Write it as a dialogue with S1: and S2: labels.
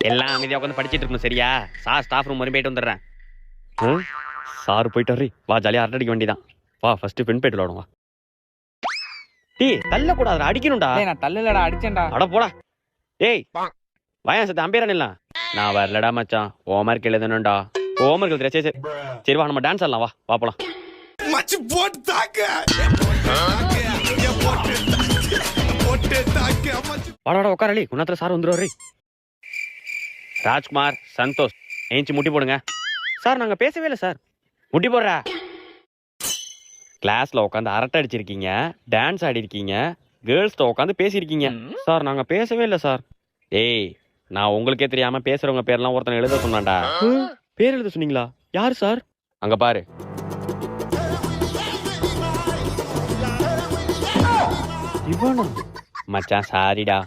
S1: எல்லாம் அமைதியா உட்காந்து படிச்சிட்டு இருக்கணும் சரியா? சார் ஸ்டாஃப் ரூம் வரையும் போயிட்டு வந்துடுறேன். சார் போயிட்டு வா, ஜாலியா அரட்டை அடிக்க வேண்டியதான். வா ஃபர்ஸ்ட் பெண் போயிட்டு விளாடுவா. டேய் தள்ள கூடாதுடா, அடிக்கணும்டா.
S2: நான் தள்ளலடா, அடிச்சேன்டா.
S1: அட போடா. டேய் வாயா சத்த அம்பேரன் இல்ல. நான் வரலடா மச்சான், ஹோம்வொர்க் எழுதணும்டா. ஹோம்வொர்க் எழுதுற. சரி சரி சரி வா, நம்ம டான்ஸ் ஆடலாம். வா வா போலாம்.
S3: மச்சி போட்டு தாக்க. போட்டு தாக்க மச்சி.
S1: வாடா உட்காரலி, குணத்துல சார் வந்துருவாரு. ராஜ்குமார், சந்தோஷ் ஏஞ்சி முட்டி போடுங்க. சார் நாங்க பேசவே இல்லை சார். முட்டி போடுறா. கிளாஸ்ல உட்காந்து அரட்டை அடிச்சிருக்கீங்க, டான்ஸ் ஆடி இருக்கீங்க, கேர்ள்ஸ்ட உட்காந்து பேசியிருக்கீங்க. சார் நாங்க பேசவே இல்லை சார். ஏய் நான் உங்களுக்கே தெரியாம பேசுறவங்க பேர்லாம் ஒருத்தனை எழுத சொன்னான்டா. பேர் எழுத சொன்னீங்களா? யாரு சார்? அங்க பாரு. இவனா? மச்சான் சாரிடா.